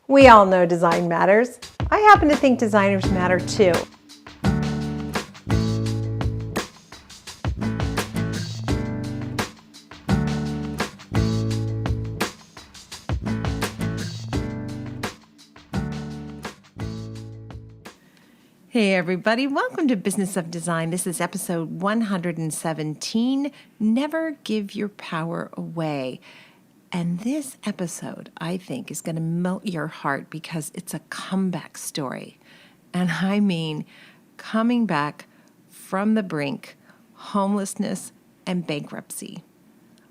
We all know design matters. I happen to think designers matter too. Hey everybody, welcome to Business of Design. This is episode 117, Never Give Your Power Away. And this episode, I think, is going to melt your heart because it's a comeback story. And I mean coming back from the brink, homelessness, and bankruptcy.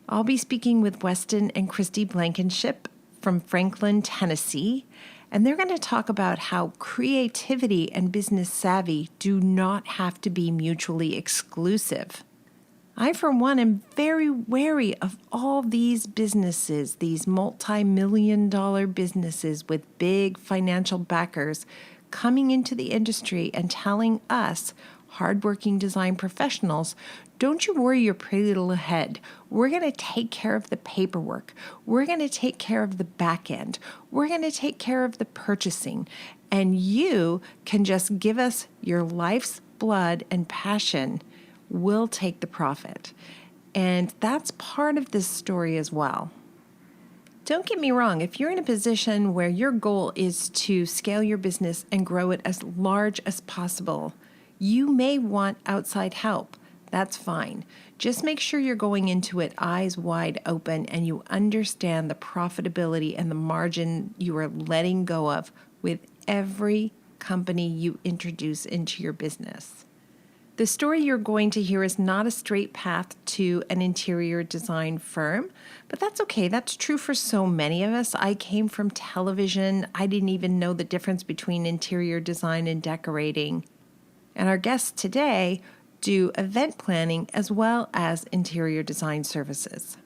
I'll be speaking with Weston and Cristy Blankenship from Franklin, Tennessee, and they're going to talk about how creativity and business savvy do not have to be mutually exclusive. I, for one, am very wary of all these businesses, these multi-million-dollar businesses with big financial backers coming into the industry and telling us, hardworking design professionals, don't you worry your pretty little head. We're going to take care of the paperwork. We're going to take care of the back end. We're going to take care of the purchasing. And you can just give us your life's blood and passion. We'll take the profit. And that's part of this story as well. Don't get me wrong, if you're in a position where your goal is to scale your business and grow it as large as possible, you may want outside help. That's fine. Just make sure you're going into it eyes wide open and you understand the profitability and the margin you are letting go of with every company you introduce into your business. The story you're going to hear is not a straight path to an interior design firm, but that's okay. That's true for so many of us. I came from television. I didn't even know the difference between interior design and decorating. And our guests today do event planning as well as interior design services.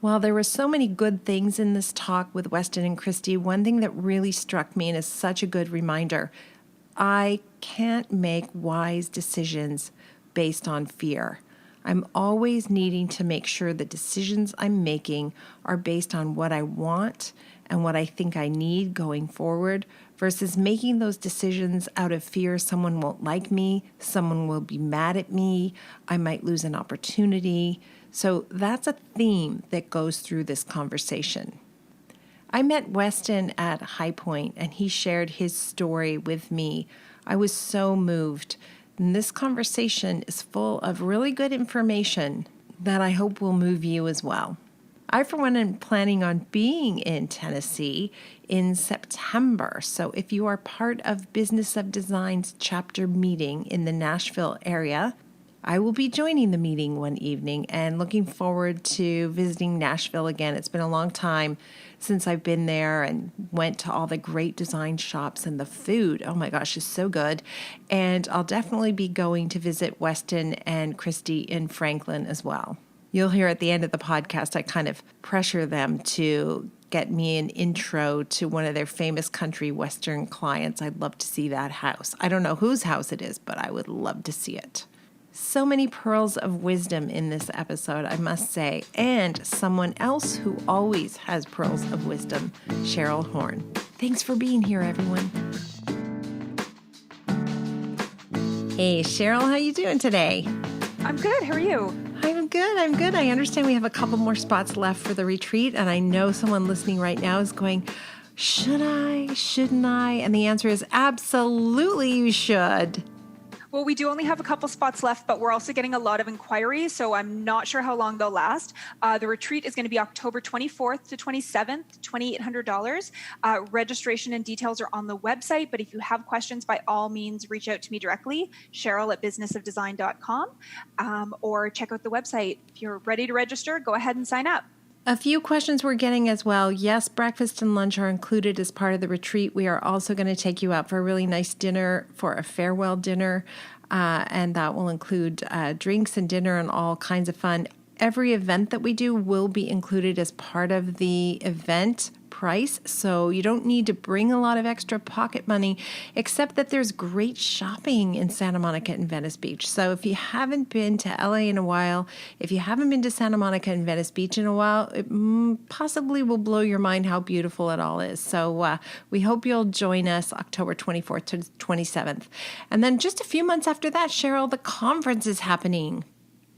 While there were so many good things in this talk with Weston and Cristy, one thing that really struck me and is such a good reminder, I can't make wise decisions based on fear. I'm always needing to make sure the decisions I'm making are based on what I want and what I think I need going forward versus making those decisions out of fear someone won't like me, someone will be mad at me, I might lose an opportunity. So that's a theme that goes through this conversation. I met Weston at High Point and he shared his story with me. I was so moved. And this conversation is full of really good information that I hope will move you as well. I, for one, am planning on being in Tennessee in September. So if you are part of Business of Design's chapter meeting in the Nashville area, I will be joining the meeting one evening and looking forward to visiting Nashville again. It's been a long time since I've been there and went to all the great design shops, and the food, oh my gosh, is so good. And I'll definitely be going to visit Weston and Cristy in Franklin as well. You'll hear at the end of the podcast, I kind of pressure them to get me an intro to one of their famous country western clients. I'd love to see that house. I don't know whose house it is, but I would love to see it. So many pearls of wisdom in this episode, I must say, and someone else who always has pearls of wisdom, Cheryl Horn. Thanks for being here, everyone. Hey, Cheryl, how you doing today? I'm good. How are you? I'm good. I understand we have a couple more spots left for the retreat, and I know someone listening right now is going, should I? Shouldn't I? And the answer is absolutely you should. Well, we do only have a couple spots left, but we're also getting a lot of inquiries, so I'm not sure how long they'll last. The retreat is going to be October 24th to 27th, $2,800. Registration and details are on the website, but if you have questions, by all means, reach out to me directly, Cheryl@businessofdesign.com, or check out the website. If you're ready to register, go ahead and sign up. A few questions we're getting as well. Yes, breakfast and lunch are included as part of the retreat. We are also going to take you out for a really nice dinner, for a farewell dinner, and that will include drinks and dinner and all kinds of fun. Every event that we do will be included as part of the event price, so you don't need to bring a lot of extra pocket money, except that there's great shopping in Santa Monica and Venice Beach. So if you haven't been to LA in a while, if you haven't been to Santa Monica and Venice Beach in a while, it possibly will blow your mind how beautiful it all is. So we hope you'll join us October 24th to 27th. And then just a few months after that, Cheryl, the conference is happening.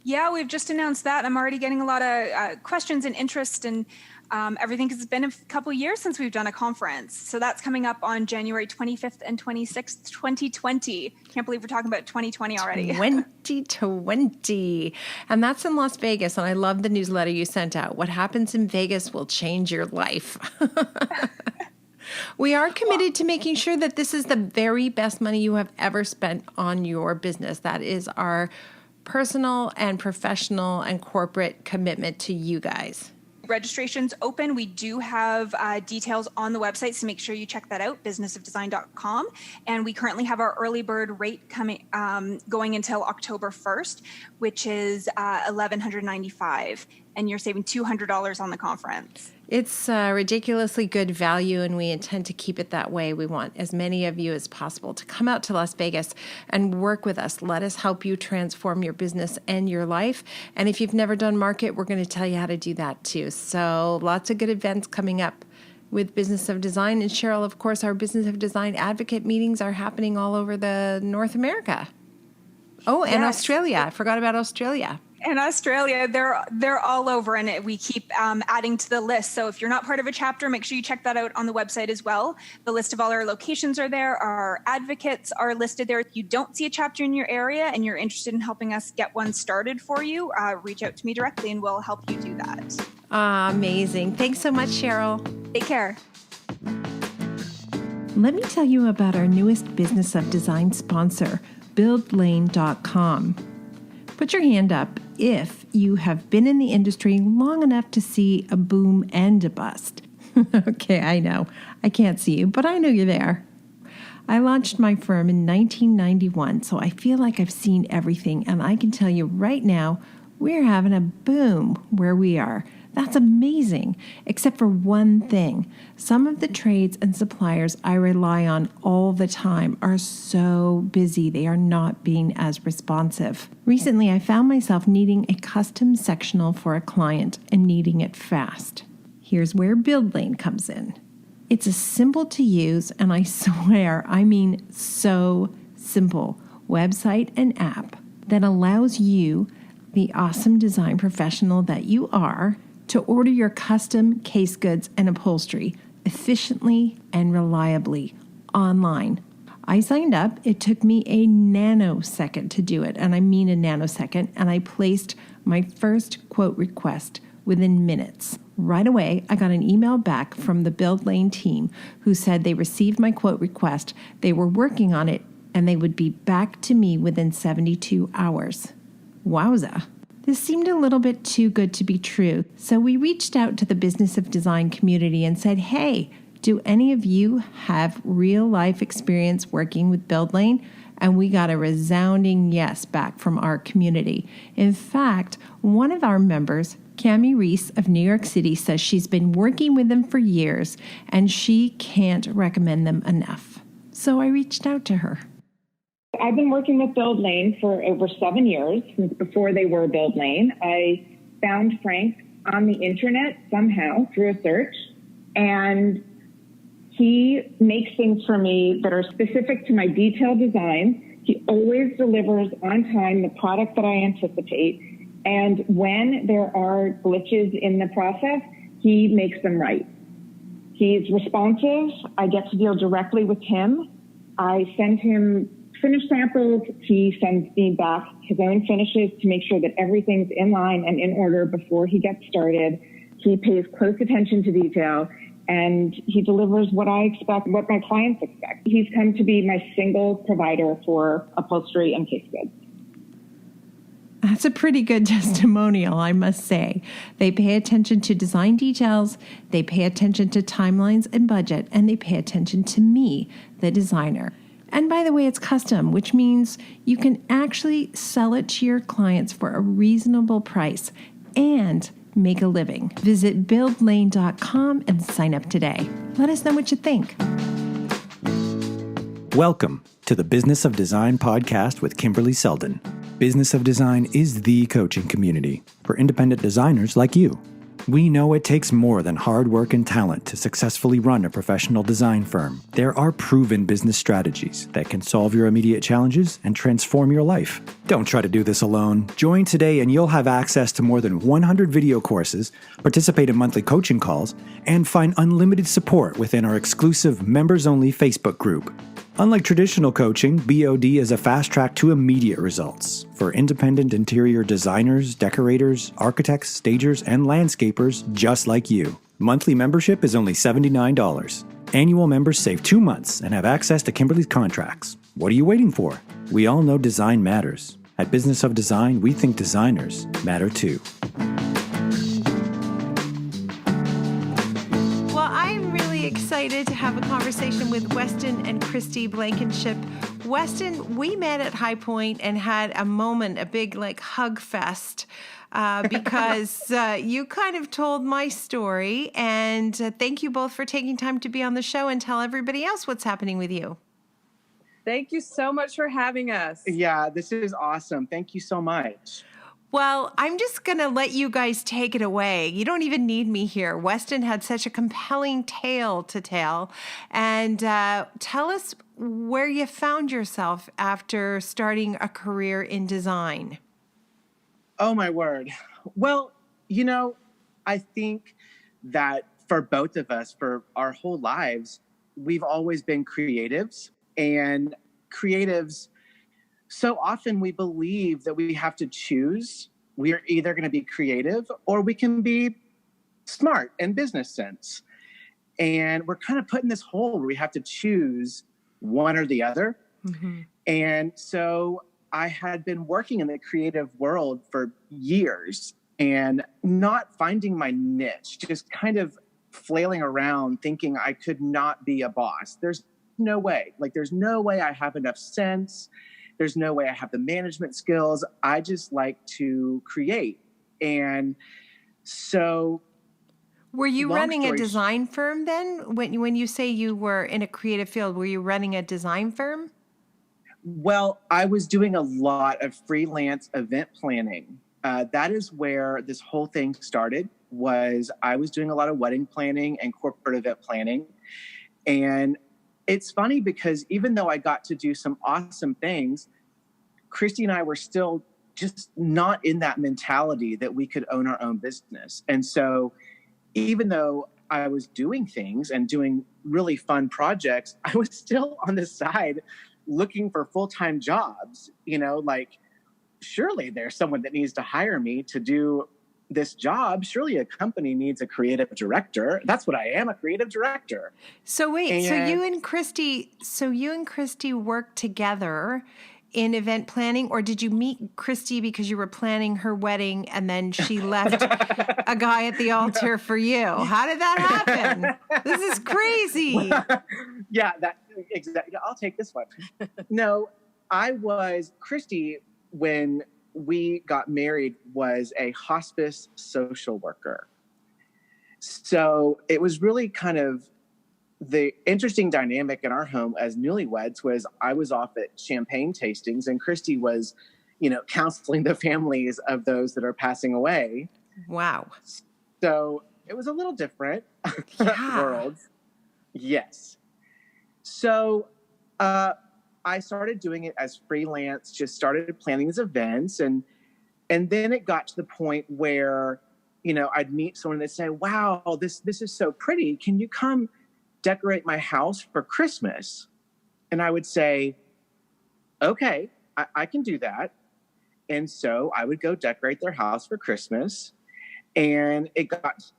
Yeah, we've just announced that. I'm already getting a lot of questions and interest and everything, because it's been a couple years since we've done a conference. So that's coming up on January 25th and 26th, 2020. Can't believe we're talking about 2020 already. 2020. And that's in Las Vegas. And I love the newsletter you sent out. What happens in Vegas will change your life. We are committed to making sure that this is the very best money you have ever spent on your business. That is our personal and professional and corporate commitment to you guys. Registration's open. We do have details on the website, so make sure you check that out, businessofdesign.com. And we currently have our early bird rate going until October 1st, which is $1,195, and you're saving $200 on the conference. It's ridiculously good value, and we intend to keep it that way. We want as many of you as possible to come out to Las Vegas and work with us. Let us help you transform your business and your life. And if you've never done market, we're going to tell you how to do that too. So lots of good events coming up with Business of Design. And Cheryl, of course, our Business of Design advocate meetings are happening all over the North America. Oh, and yes. Australia. I forgot about Australia. In Australia, they're all over, and we keep adding to the list. So if you're not part of a chapter, make sure you check that out on the website as well. The list of all our locations are there. Our advocates are listed there. If you don't see a chapter in your area and you're interested in helping us get one started for you, reach out to me directly and we'll help you do that. Amazing. Thanks so much, Cheryl. Take care. Let me tell you about our newest Business of Design sponsor, BuildLane.com. Put your hand up if you have been in the industry long enough to see a boom and a bust. Okay, I know. I can't see you, but I know you're there. I launched my firm in 1991, so I feel like I've seen everything, and I can tell you right now, we're having a boom where we are. That's amazing, except for one thing. Some of the trades and suppliers I rely on all the time are so busy they are not being as responsive. Recently, I found myself needing a custom sectional for a client and needing it fast. Here's where BuildLane comes in. It's a simple to use, and I swear, I mean so simple, website and app that allows you, the awesome design professional that you are, to order your custom case goods and upholstery efficiently and reliably online. I signed up. It took me a nanosecond to do it, and I mean a nanosecond, and I placed my first quote request within minutes. Right away, I got an email back from the BuildLane team who said they received my quote request, they were working on it, and they would be back to me within 72 hours. Wowza. This seemed a little bit too good to be true, so we reached out to the Business of Design community and said, hey, do any of you have real-life experience working with BuildLane? And we got a resounding yes back from our community. In fact, one of our members, Cami Reese of New York City, says she's been working with them for years, and she can't recommend them enough. So I reached out to her. I've been working with BuildLane for over 7 years, since before they were BuildLane. I found Frank on the internet somehow through a search, and he makes things for me that are specific to my detailed design. He always delivers on time the product that I anticipate, and when there are glitches in the process, he makes them right. He's responsive. I get to deal directly with him. I send him finished samples. He sends me back his own finishes to make sure that everything's in line and in order before he gets started. He pays close attention to detail, and he delivers what I expect, what my clients expect. He's come to be my single provider for upholstery and case goods. That's a pretty good testimonial, I must say. They pay attention to design details, they pay attention to timelines and budget, and they pay attention to me, the designer. And by the way, it's custom, which means you can actually sell it to your clients for a reasonable price, and make a living. Visit buildlane.com and sign up today. Let us know what you think. Welcome to the Business of Design podcast with Kimberley Selden. Business of Design is the coaching community for independent designers like you. We know it takes more than hard work and talent to successfully run a professional design firm. There are proven business strategies that can solve your immediate challenges and transform your life. Don't try to do this alone. Join today and you'll have access to more than 100 video courses, participate in monthly coaching calls, and find unlimited support within our exclusive members-only Facebook group. Unlike traditional coaching, BOD is a fast track to immediate results for independent interior designers, decorators, architects, stagers, and landscapers just like you. Monthly membership is only $79. Annual members save 2 months and have access to Kimberley's contracts. What are you waiting for? We all know design matters. At Business of Design, we think designers matter too. Excited to have a conversation with Weston and Cristy Blankenship. Weston, we met at High Point and had a moment, a big hug fest, because you kind of told my story. And thank you both for taking time to be on the show and tell everybody else what's happening with you. Thank you so much for having us. Yeah, this is awesome. Thank you so much. Well, I'm just going to let you guys take it away. You don't even need me here. Weston had such a compelling tale to tell. And tell us where you found yourself after starting a career in design. Oh, my word. Well, I think that for both of us, for our whole lives, we've always been creatives. And creatives, so often we believe that we have to choose. We are either going to be creative or we can be smart and business sense. And we're kind of put in this hole where we have to choose one or the other. Mm-hmm. And so I had been working in the creative world for years and not finding my niche, just kind of flailing around thinking I could not be a boss. There's no way. There's no way I have enough sense. There's no way I have the management skills. I just like to create. And so... Were you running a design firm then? When you say you were in a creative field, were you running a design firm? Well, I was doing a lot of freelance event planning. That is where this whole thing started, was I was doing a lot of wedding planning and corporate event planning. And it's funny because even though I got to do some awesome things, Cristy and I were still just not in that mentality that we could own our own business. And so even though I was doing things and doing really fun projects, I was still on the side looking for full-time jobs, surely there's someone that needs to hire me to do this job. Surely a company needs a creative director. That's what I am, a creative director. So wait, so you and Cristy worked together in event planning, or did you meet Cristy because you were planning her wedding and then she left a guy at the altar for you? How did that happen? This is crazy. Yeah, exactly. I'll take this one. No, Cristy, when we got married, was a hospice social worker. So it was really kind of the interesting dynamic in our home as newlyweds was I was off at champagne tastings and Cristy was, counseling the families of those that are passing away. Wow. So it was a little different worlds. Yes. So I started doing it as freelance, just started planning these events. And then it got to the point where, I'd meet someone and they'd say, wow, this is so pretty. Can you come decorate my house for Christmas? And I would say, okay, I can do that. And so I would go decorate their house for Christmas. And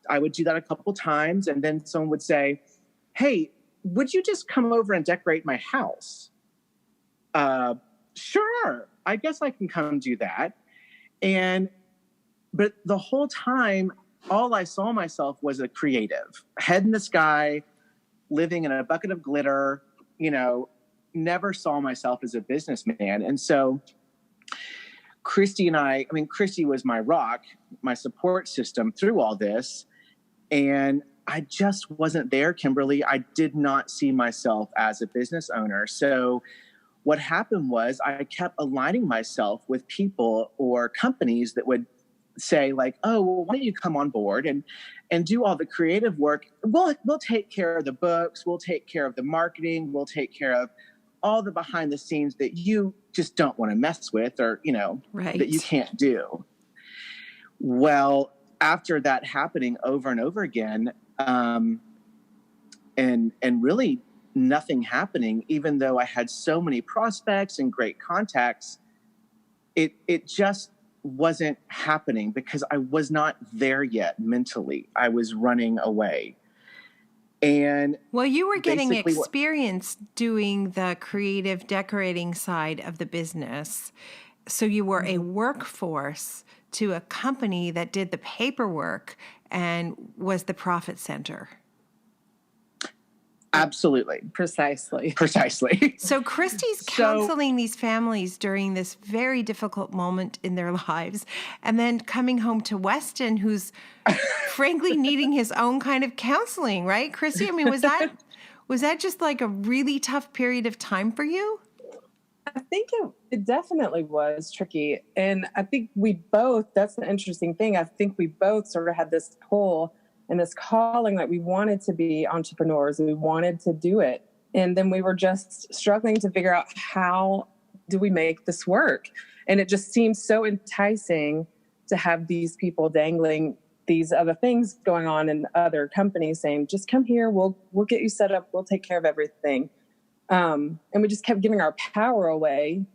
I would do that a couple times. And then someone would say, hey, would you just come over and decorate my house? Sure, I guess I can come do that. But the whole time, all I saw myself was a creative, head in the sky, living in a bucket of glitter, never saw myself as a businessman. And so Cristy and I mean, Cristy was my rock, my support system through all this. And I just wasn't there, Kimberly. I did not see myself as a business owner. So what happened was I kept aligning myself with people or companies that would say like, oh, well, why don't you come on board and do all the creative work? We'll take care of the books. We'll take care of the marketing. We'll take care of all the behind the scenes that you just don't want to mess with or, right. that you can't do. Well, after that happening over and over again, and really nothing happening, even though I had so many prospects and great contacts, it just wasn't happening because I was not there yet mentally. I was running away. And well, you were getting experience doing the creative decorating side of the business. So you were a workforce to a company that did the paperwork and was the profit center. Absolutely. Precisely. So Cristy's counseling these families during this very difficult moment in their lives, and then coming home to Weston, who's frankly needing his own kind of counseling, right, Cristy? I mean, was that just like a really tough period of time for you? I think it definitely was tricky. And I think we both, that's the interesting thing. I think we both sort of had this pull and this calling that we wanted to be entrepreneurs. We wanted to do it. And then we were just struggling to figure out how do we make this work? And it just seemed so enticing to have these people dangling these other things going on in other companies saying, just come here, we'll get you set up, we'll take care of everything. And we just kept giving our power away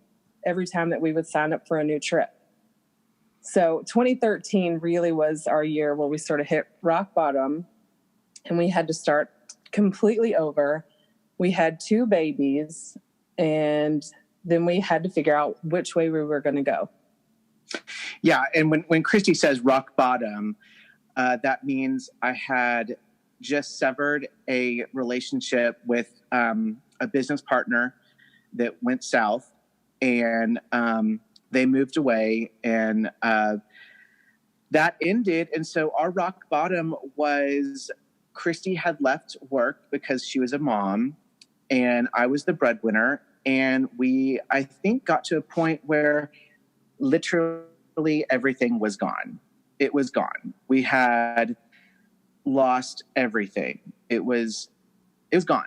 every time that we would sign up for a new trip. So 2013 really was our year where we sort of hit rock bottom and we had to start completely over. We had 2 babies and then we had to figure out which way we were going to go. Yeah. And when Cristy says rock bottom, that means I had just severed a relationship with a business partner that went south, and they moved away, and that ended. And so our rock bottom was Cristy had left work because she was a mom and I was the breadwinner. And we, I think, got to a point where literally everything was gone. It was gone. We had lost everything. It was gone.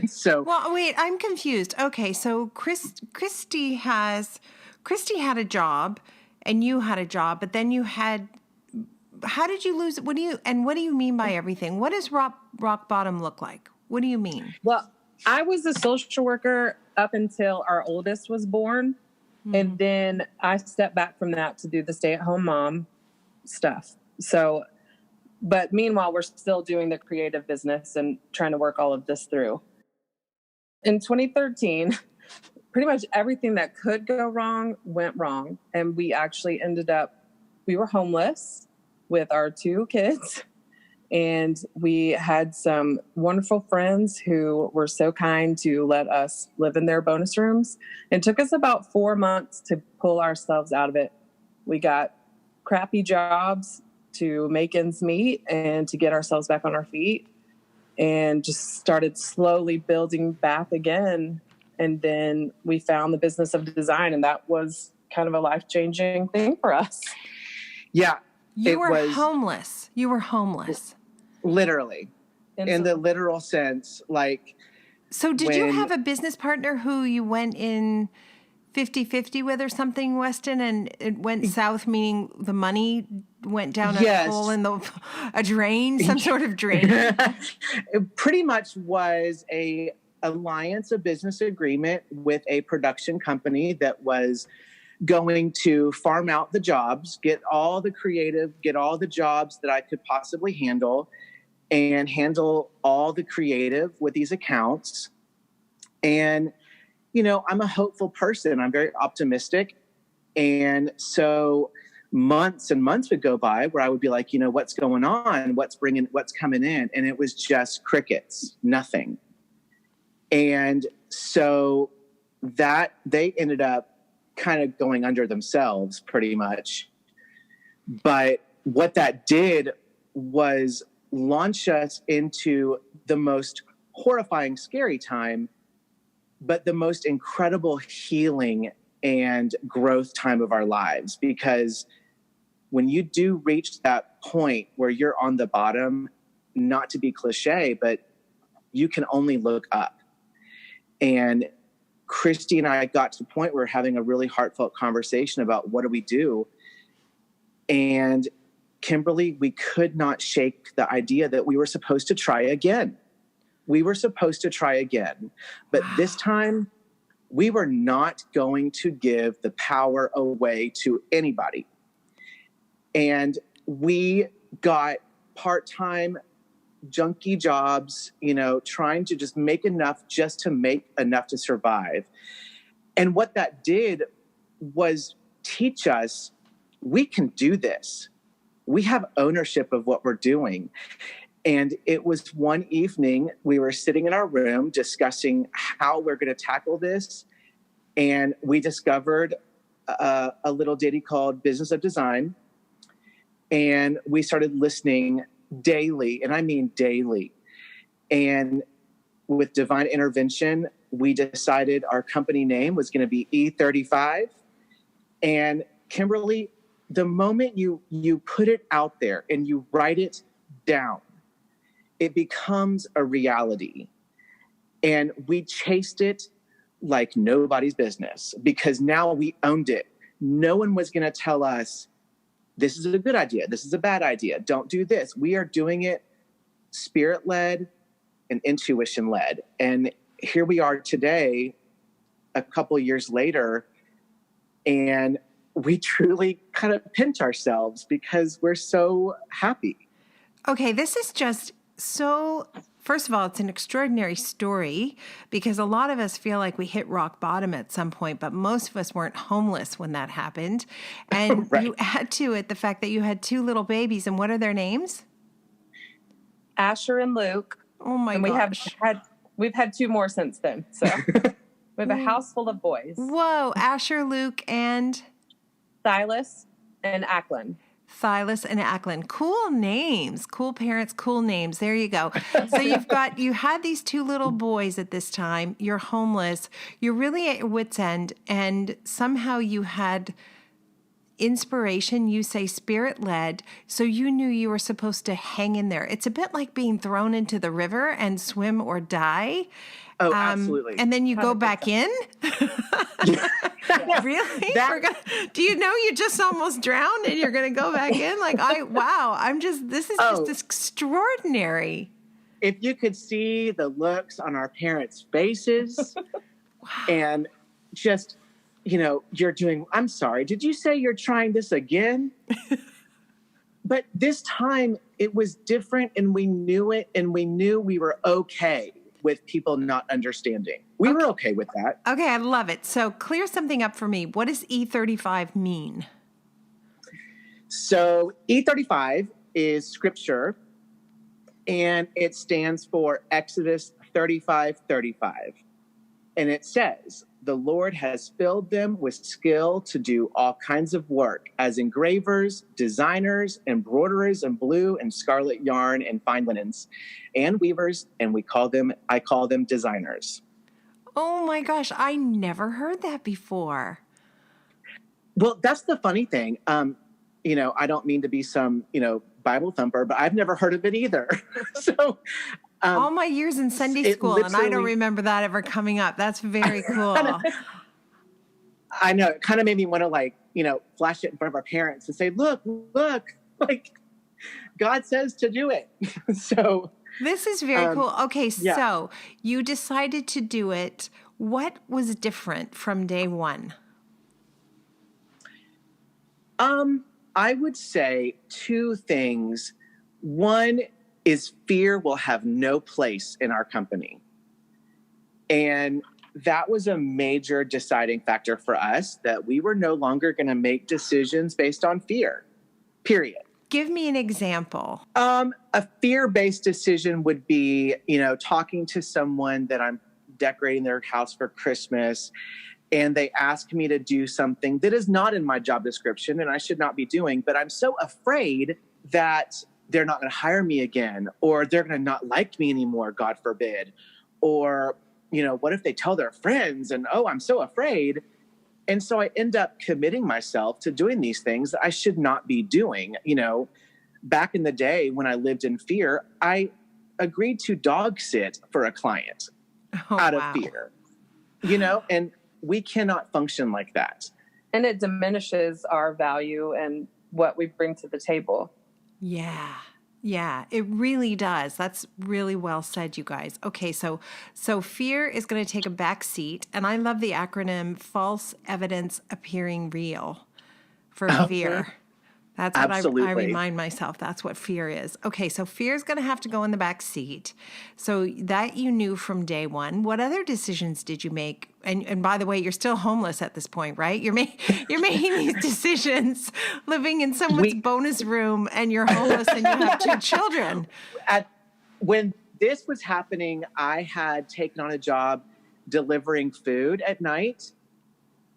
So, well, wait, I'm confused. Okay, so Cristy had a job, and you had a job, but then you had. How did you lose? What do you mean by everything? What does rock bottom look like? What do you mean? Well, I was a social worker up until our oldest was born, and then I stepped back from that to do the stay-at-home mom stuff. So. But meanwhile, we're still doing the creative business and trying to work all of this through. In 2013, pretty much everything that could go wrong went wrong. And we actually we were homeless with our 2 kids. And we had some wonderful friends who were so kind to let us live in their bonus rooms. It took us about 4 months to pull ourselves out of it. We got crappy jobs to make ends meet and to get ourselves back on our feet, and just started slowly building back again. And then we found the business of design, and that was kind of a life-changing thing for us. Yeah. You were homeless. Literally. In the literal sense, like. So did you have a business partner who you went in 50-50 with or something, Weston, and it went south, meaning the money went down a hole in a drain, some sort of drain? It pretty much was a alliance, a business agreement with a production company that was going to farm out the jobs, get all the creative, get all the jobs that I could possibly handle, and handle all the creative with these accounts. And I'm a hopeful person. I'm very optimistic. And so months and months would go by where I would be like, what's going on? What's coming in? And it was just crickets, nothing. And so that they ended up kind of going under themselves pretty much. But what that did was launch us into the most horrifying, scary time, but the most incredible healing and growth time of our lives. Because when you do reach that point where you're on the bottom, not to be cliche, but you can only look up. And Christy and I got to the point where we're having a really heartfelt conversation about what do we do. And Kimberly, we could not shake the idea that we were supposed to try again. We were supposed to try again. But this time, we were not going to give the power away to anybody. And we got part-time junky jobs, trying to just make enough just to make enough to survive. And what that did was teach us, we can do this. We have ownership of what we're doing. And it was one evening, we were sitting in our room discussing how we're going to tackle this. And we discovered a little ditty called Business of Design. And we started listening daily, and I mean daily. And with divine intervention, we decided our company name was going to be E35. And Kimberly, the moment you put it out there and you write it down, it becomes a reality. And we chased it like nobody's business because now we owned it. No one was going to tell us, this is a good idea, this is a bad idea, don't do this. We are doing it spirit-led and intuition-led. And here we are today, a couple years later, and we truly kind of pinch ourselves because we're so happy. Okay, this is just so, first of all, it's an extraordinary story because a lot of us feel like we hit rock bottom at some point, but most of us weren't homeless when that happened. And Right. You add to it the fact that you had two little babies, and what are their names? Asher and Luke. Oh my And gosh. we've had two more since then. So we have a house full of boys. Whoa, Asher, Luke, and Silas and Ackland. Silas and Ackland. Cool names, cool parents, cool names. There you go. So you had these two little boys at this time. You're homeless. You're really at your wit's end. And somehow you had inspiration. You say spirit-led. So you knew you were supposed to hang in there. It's a bit like being thrown into the river and swim or die. Oh, absolutely. And then you go back in? Really? Do you know you just almost drowned and you're going to go back in? This is just extraordinary. If you could see the looks on our parents' faces and just, you're doing, I'm sorry, did you say you're trying this again? But this time it was different and we knew it and we knew we were okay with people not understanding. We were okay with that. Okay, I love it. So clear something up for me. What does E35 mean? So E35 is scripture, and it stands for Exodus 35:35. And it says, the Lord has filled them with skill to do all kinds of work as engravers, designers, embroiderers in blue and scarlet yarn and fine linens, and weavers, and I call them designers. Oh my gosh, I never heard that before. Well, that's the funny thing. I don't mean to be some, Bible thumper, but I've never heard of it either. So all my years in Sunday school, and I don't remember that ever coming up. That's very cool. I know. It kind of made me want to flash it in front of our parents and say, look, like God says to do it. So this is very cool. Okay, so you decided to do it. What was different from day one? I would say two things. One is fear will have no place in our company. And that was a major deciding factor for us, that we were no longer going to make decisions based on fear, period. Give me an example. A fear-based decision would be, talking to someone that I'm decorating their house for Christmas, and they ask me to do something that is not in my job description and I should not be doing, but I'm so afraid that they're not going to hire me again, or they're going to not like me anymore, God forbid. Or, what if they tell their friends, and I'm so afraid. And so I end up committing myself to doing these things that I should not be doing. Back in the day when I lived in fear, I agreed to dog sit for a client out of fear, and we cannot function like that. And it diminishes our value and what we bring to the table. Yeah. Yeah, it really does. That's really well said, you guys. Okay, so fear is going to take a back seat, and I love the acronym false evidence appearing real for fear. That's what I remind myself. That's what fear is. Okay, so fear is going to have to go in the back seat. So that you knew from day one. What other decisions did you make? And by the way, you're still homeless at this point, right? You're making these decisions, living in someone's bonus room, and you're homeless, and you have 2 children. When this was happening, I had taken on a job delivering food at night,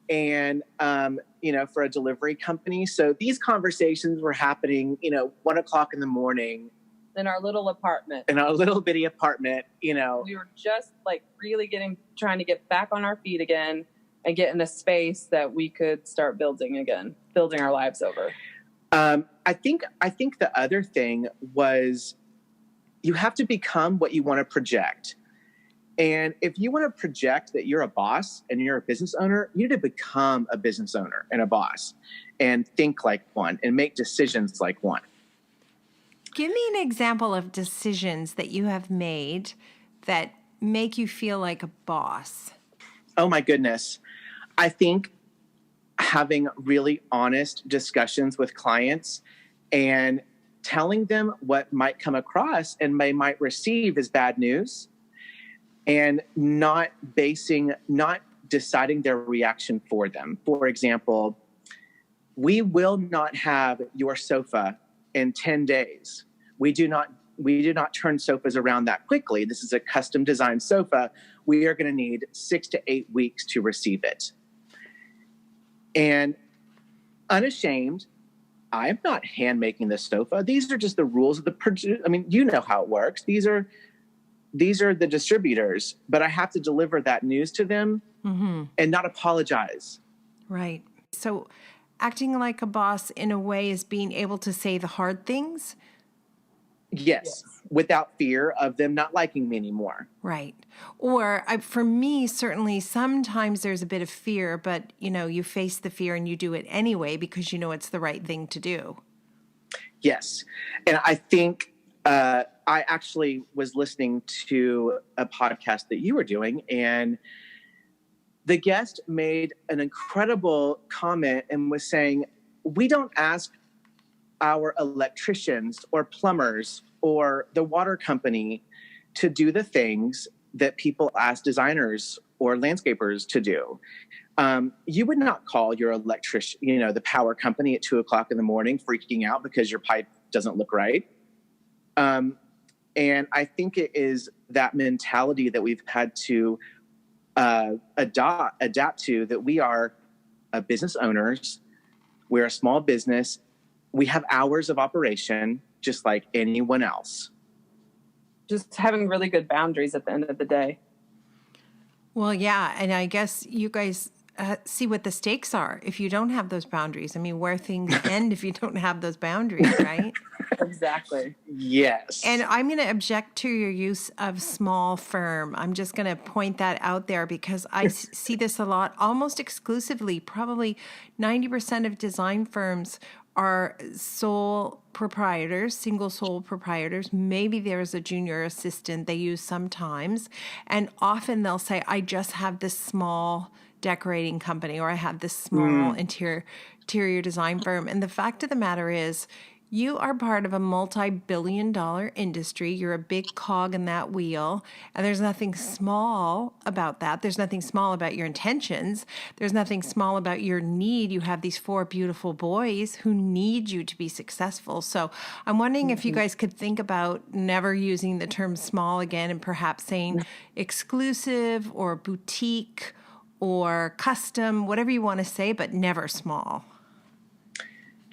and for a delivery company. So these conversations were happening, 1:00 in the morning. In our little apartment. In our little bitty apartment, We were just really trying to get back on our feet again and get in a space that we could start building our lives over. I think the other thing was you have to become what you want to project. And if you want to project that you're a boss and you're a business owner, you need to become a business owner and a boss and think like one and make decisions like one. Give me an example of decisions that you have made that make you feel like a boss. Oh my goodness. I think having really honest discussions with clients and telling them what might come across and they might receive as bad news, and not deciding their reaction for them. For example, we will not have your sofa in 10 days. We do not turn sofas around that quickly. This is a custom designed sofa. We are going to need 6 to 8 weeks to receive it. And unashamed, I'm not hand making this sofa. These are just the rules of you know how it works. These are the distributors, but I have to deliver that news to them and not apologize. Right. So acting like a boss in a way is being able to say the hard things. Yes. Without fear of them not liking me anymore. Right. Or for me, certainly sometimes there's a bit of fear, but you face the fear and you do it anyway because it's the right thing to do. Yes. And I think I actually was listening to a podcast that you were doing, and the guest made an incredible comment and was saying, we don't ask our electricians or plumbers or the water company to do the things that people ask designers or landscapers to do. You would not call your electrician, the power company at 2:00 in the morning freaking out because your pipe doesn't look right. And I think it is that mentality that we've had to adapt to, that we are business owners. We're a small business. We have hours of operation just like anyone else. Just having really good boundaries at the end of the day. Well, yeah. And I guess you guys see what the stakes are if you don't have those boundaries. I mean, where things end if you don't have those boundaries, right? Exactly. Yes. And I'm going to object to your use of small firm. I'm just going to point that out there because I see this a lot, almost exclusively. Probably 90% of design firms are sole proprietors, single sole proprietors. Maybe there's a junior assistant they use sometimes. And often they'll say, I just have this small decorating company, or I have this small interior design firm. And the fact of the matter is, you are part of a multi-billion-dollar industry. You're a big cog in that wheel, and there's nothing small about that. There's nothing small about your intentions. There's nothing small about your need. You have these 4 beautiful boys who need you to be successful. So I'm wondering if you guys could think about never using the term small again and perhaps saying exclusive or boutique or custom, whatever you want to say, but never small.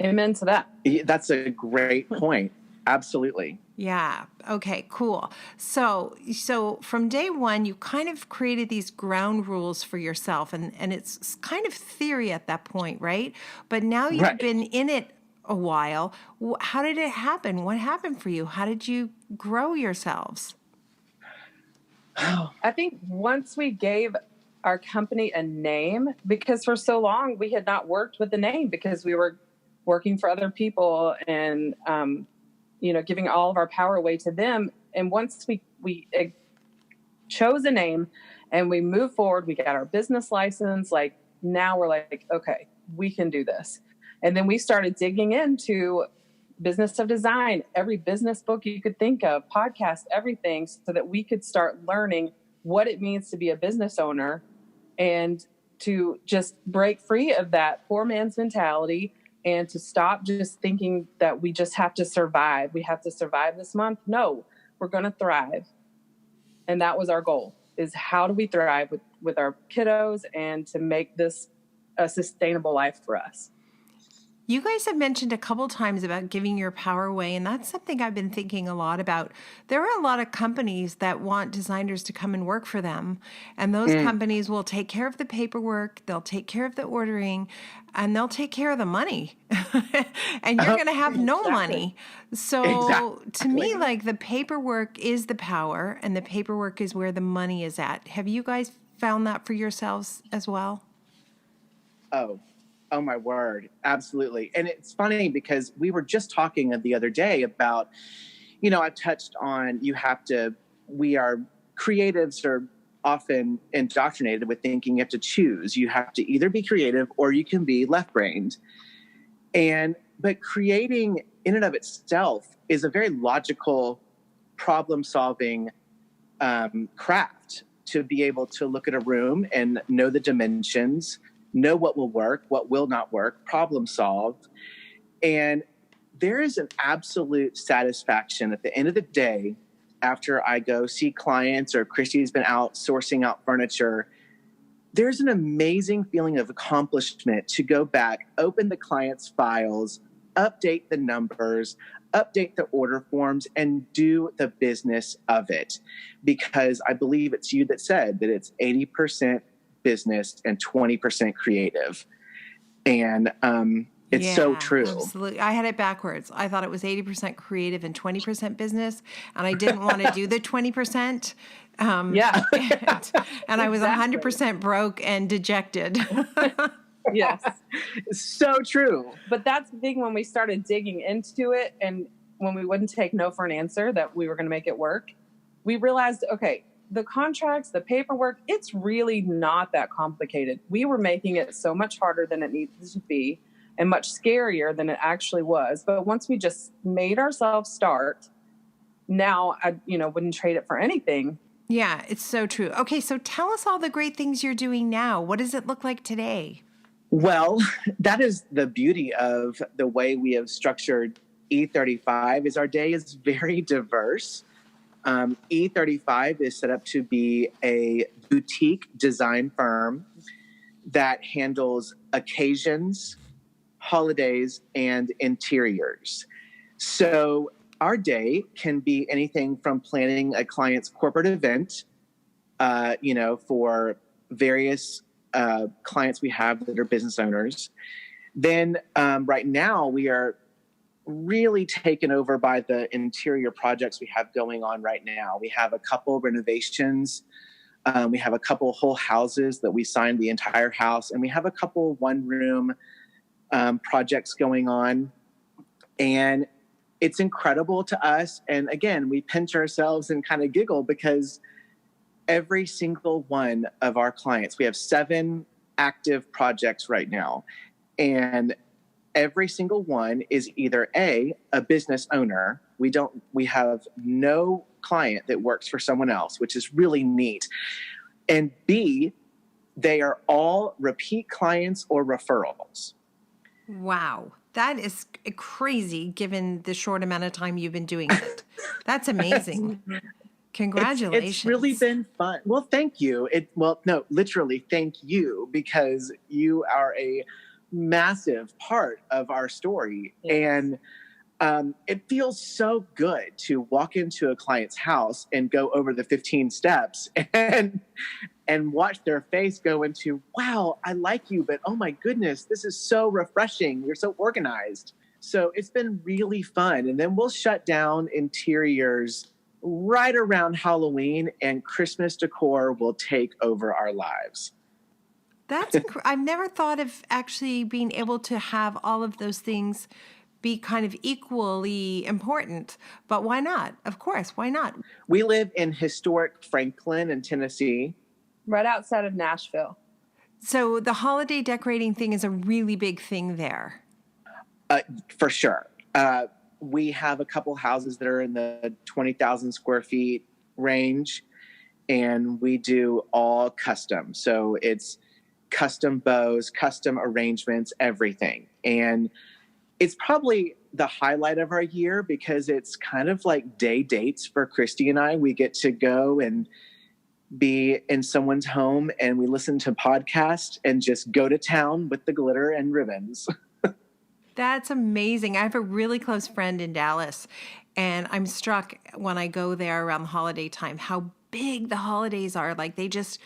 Amen to that. That's a great point. Absolutely. Yeah. Okay, cool. So from day one, you kind of created these ground rules for yourself, and it's kind of theory at that point, right? But now you've Right. been in it a while. How did it happen? What happened for you? How did you grow yourselves? I think once we gave our company a name, because for so long we had not worked with the name because we were working for other people and, giving all of our power away to them. And once we chose a name and we moved forward, we got our business license. Like now we're like, okay, we can do this. And then we started digging into business of design, every business book you could think of, podcast, everything, so that we could start learning what it means to be a business owner and to just break free of that poor man's mentality and to stop just thinking that we just have to survive. We have to survive this month. No, we're going to thrive. And that was our goal, is how do we thrive with our kiddos and to make this a sustainable life for us. You guys have mentioned a couple times about giving your power away, and that's something I've been thinking a lot about. There are a lot of companies that want designers to come and work for them, and those companies will take care of the paperwork, they'll take care of the ordering, and they'll take care of the money. And you're going to have no money. So to me, like, the paperwork is the power, and the paperwork is where the money is at. Have you guys found that for yourselves as well? Oh my word. Absolutely. And it's funny because we were just talking the other day about, I touched on we are creatives are often indoctrinated with thinking you have to choose. You have to either be creative or you can be left-brained. But creating in and of itself is a very logical problem-solving craft, to be able to look at a room and know the dimensions, know what will work, what will not work, problem solve. And there is an absolute satisfaction at the end of the day after I go see clients or Christy's been out sourcing out furniture. There's an amazing feeling of accomplishment to go back, open the client's files, update the numbers, update the order forms, and do the business of it. Because I believe it's you that said that it's 80% business and 20% creative. And it's so true. Absolutely. I had it backwards. I thought it was 80% creative and 20% business, and I didn't want to do the 20%. And I was 100% broke and dejected. Yes. So true. But that's the thing, when we started digging into it and when we wouldn't take no for an answer, that we were going to make it work, we realized, okay, the contracts, the paperwork, it's really not that complicated. We were making it so much harder than it needed to be and much scarier than it actually was. But once we just made ourselves start, now I, wouldn't trade it for anything. Yeah, it's so true. Okay, so tell us all the great things you're doing now. What does it look like today? Well, that is the beauty of the way we have structured E35, is our day is very diverse. E35 is set up to be a boutique design firm that handles occasions, holidays, and interiors. So our day can be anything from planning a client's corporate event, for various clients we have that are business owners. Then right now we are really taken over by the interior projects we have going on right now. We have a couple renovations. We have a couple whole houses that we signed the entire house, and we have a couple one-room projects going on. And it's incredible to us. And again, we pinch ourselves and kind of giggle because every single one of our clients, we have 7 active projects right now. And every single one is either a business owner. We have no client that works for someone else, which is really neat. And B, they are all repeat clients or referrals. Wow. That is crazy given the short amount of time you've been doing it. That's amazing. Congratulations. It's really been fun. Well, thank you. No, literally thank you, because you are a massive part of our story. Yes. And it feels so good to walk into a client's house and go over the 15 steps and watch their face go into, wow, I like you, but oh my goodness, this is so refreshing. You're so organized. So it's been really fun. And then we'll shut down interiors right around Halloween, and Christmas decor will take over our lives. I've never thought of actually being able to have all of those things be kind of equally important, but why not? Of course, why not? We live in historic Franklin in Tennessee. Right outside of Nashville. So the holiday decorating thing is a really big thing there. For sure. We have a couple houses that are in the 20,000 square feet range, and we do all custom. So it's custom bows, custom arrangements, everything. And it's probably the highlight of our year because it's kind of like day dates for Christy and I. We get to go and be in someone's home, and we listen to podcasts and just go to town with the glitter and ribbons. That's amazing. I have a really close friend in Dallas, and I'm struck when I go there around the holiday time how big the holidays are. Like they just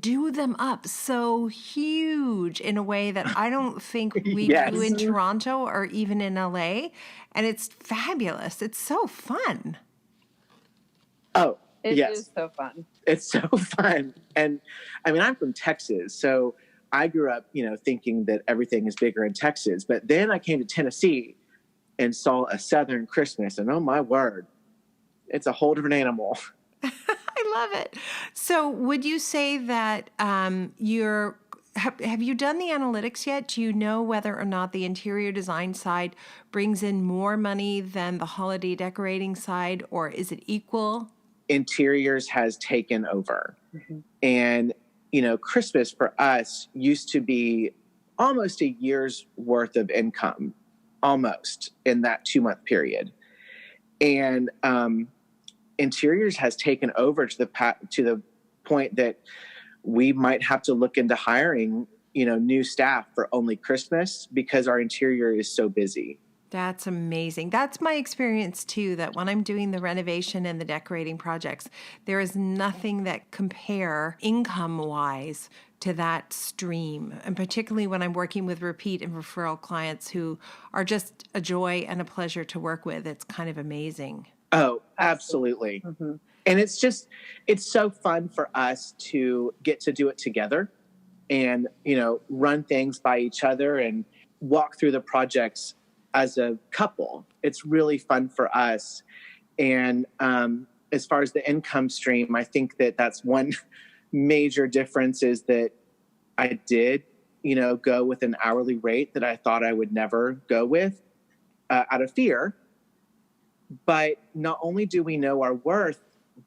do them up so huge in a way that I don't think we Yes. do in Toronto or even in LA. And it's fabulous. It's so fun. Oh, It yes. is so fun. It's so fun. And I mean, I'm from Texas, so I grew up, thinking that everything is bigger in Texas. But then I came to Tennessee and saw a Southern Christmas, and oh my word, it's a whole different animal. I love it. So would you say that have you done the analytics yet? Do you know whether or not the interior design side brings in more money than the holiday decorating side, or is it equal? Interiors has taken over. Mm-hmm. And, Christmas for us used to be almost a year's worth of income, almost in that 2-month period. And interiors has taken over to the point that we might have to look into hiring, new staff for only Christmas because our interior is so busy. That's amazing. That's my experience too, that when I'm doing the renovation and the decorating projects, there is nothing that compare income-wise to that stream. And particularly when I'm working with repeat and referral clients who are just a joy and a pleasure to work with. It's kind of amazing. Oh, absolutely. Mm-hmm. And it's so fun for us to get to do it together and, run things by each other and walk through the projects as a couple. It's really fun for us. And as far as the income stream, I think that that's one major difference is that I did, go with an hourly rate that I thought I would never go with out of fear. But not only do we know our worth,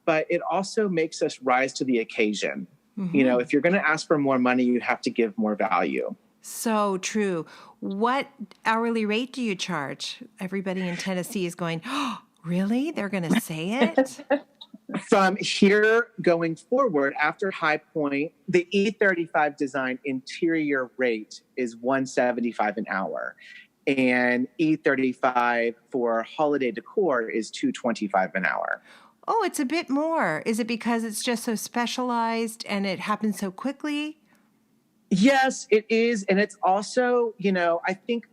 but it also makes us rise to the occasion. Mm-hmm. If you're going to ask for more money, you have to give more value. So true. What hourly rate do you charge? Everybody in Tennessee is going, oh, really? They're going to say it? From here going forward, after High Point, the E35 design interior rate is $175 an hour. And E35 for holiday decor is $225 an hour. Oh, it's a bit more. Is it because it's just so specialized and it happens so quickly? Yes, it is. And it's also, I think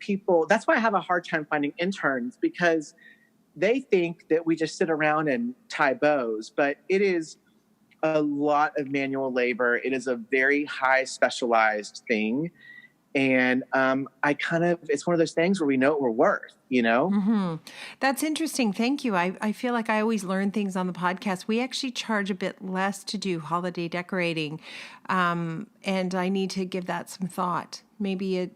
that's why I have a hard time finding interns, because they think that we just sit around and tie bows, but it is a lot of manual labor. It is a very high specialized thing. And it's one of those things where we know what we're worth, Mm-hmm. That's interesting. Thank you. I feel like I always learn things on the podcast. We actually charge a bit less to do holiday decorating. And I need to give that some thought. Maybe it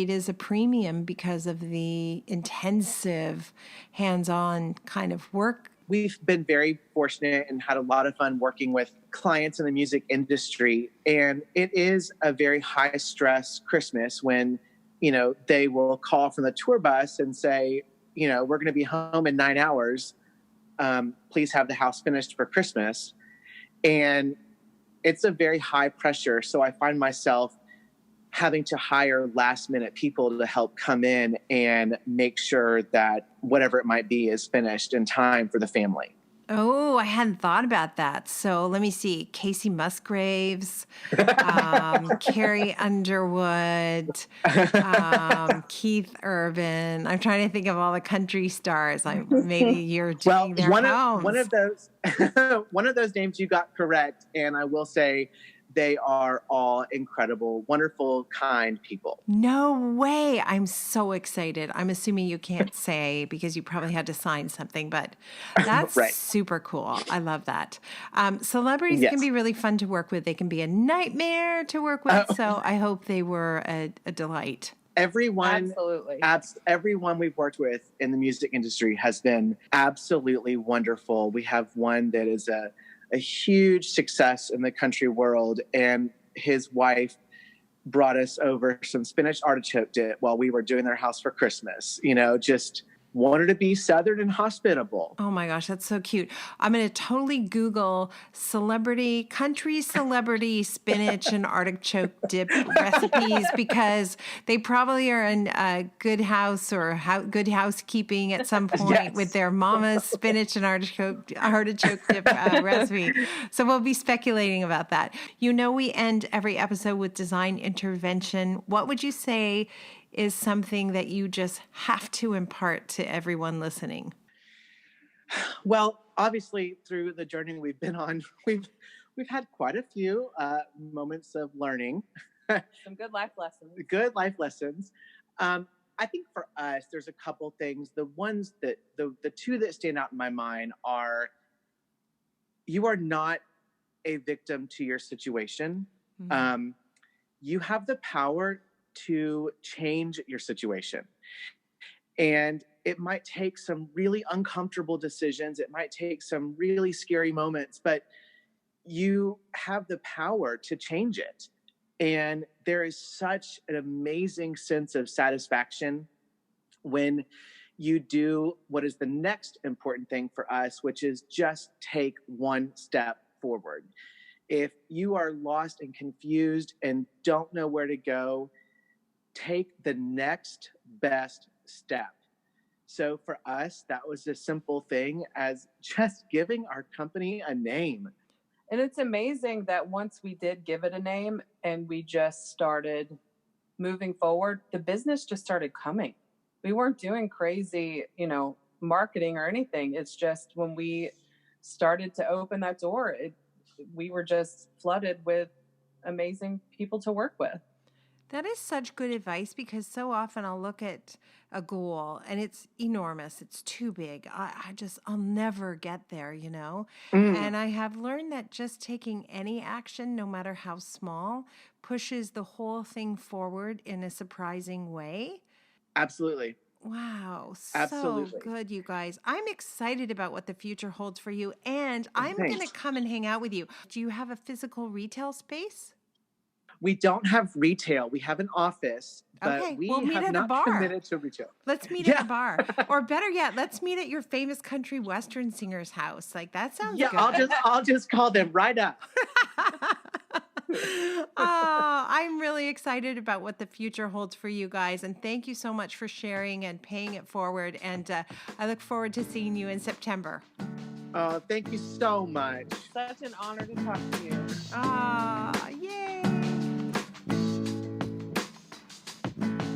is a premium because of the intensive hands-on kind of work. We've been very fortunate and had a lot of fun working with clients in the music industry. And it is a very high stress Christmas when, they will call from the tour bus and say, we're going to be home in 9 hours. please have the house finished for Christmas. And it's a very high pressure. So I find myself having to hire last minute people to help come in and make sure that whatever it might be is finished in time for the family. Oh, I hadn't thought about that. So let me see. Casey Musgraves, Carrie Underwood, Keith Urban. I'm trying to think of all the country stars. Like maybe you're doing their homes. One of those one of those names you got correct, and I will say they are all incredible, wonderful, kind people. No way. I'm so excited. I'm assuming you can't say because you probably had to sign something, but that's Right. super cool. I love that. Celebrities Yes. can be really fun to work with. They can be a nightmare to work with. So I hope they were a delight. Everyone, Absolutely. everyone we've worked with in the music industry has been absolutely wonderful. We have one that is a huge success in the country world, and his wife brought us over some spinach artichoke dip while we were doing their house for Christmas. You know, just wanted to be Southern and hospitable. Oh my gosh, that's so cute. I'm going to totally Google country celebrity spinach and artichoke dip recipes because they probably are in Good House or Good Housekeeping at some point Yes. with their mama's spinach and artichoke dip recipe. So we'll be speculating about that. You know, we end every episode with design intervention. What would you say is something that you just have to impart to everyone listening? Well, obviously, through the journey we've been on, we've had quite a few moments of learning. Some good life lessons. Good life lessons. I think for us, there's a couple things. The ones that the two that stand out in my mind are: you are not a victim to your situation. Mm-hmm. You have the power to change your situation. And it might take some really uncomfortable decisions. It might take some really scary moments, but you have the power to change it. And there is such an amazing sense of satisfaction when you do what is the next important thing for us, which is just take one step forward. If you are lost and confused and don't know where to go, take the next best step. So for us, that was a simple thing as just giving our company a name. And it's amazing that once we did give it a name and we just started moving forward, the business just started coming. We weren't doing crazy, marketing or anything. It's just when we started to open that door, we were just flooded with amazing people to work with. That is such good advice because so often I'll look at a goal and it's enormous. It's too big. I'll never get there, And I have learned that just taking any action, no matter how small, pushes the whole thing forward in a surprising way. Absolutely. Wow. Absolutely. So good, you guys. I'm excited about what the future holds for you, and I'm going to come and hang out with you. Do you have a physical retail space? We don't have retail. We have an office, but Okay, we we'll meet have at a not bar. committed to retail. Let's meet at a bar. Or better yet, let's meet at your famous country western singer's house. Like, that sounds good. I'll just call them right up. Oh, I'm really excited about what the future holds for you guys. And thank you so much for sharing and paying it forward. And I look forward to seeing you in September. Oh, thank you so much. Such an honor to talk to you. Yay.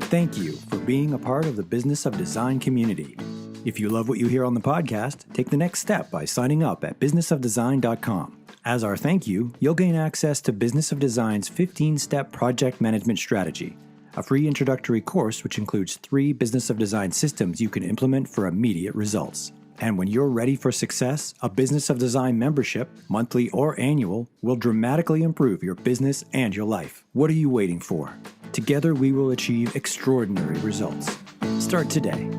Thank you for being a part of the Business of Design community. If you love what you hear on the podcast, take the next step by signing up at businessofdesign.com. As our thank you, you'll gain access to Business of Design's 15-step project management strategy, a free introductory course which includes 3 Business of Design systems you can implement for immediate results. And when you're ready for success, a Business of Design membership, monthly or annual, will dramatically improve your business and your life. What are you waiting for? Together we will achieve extraordinary results. Start today.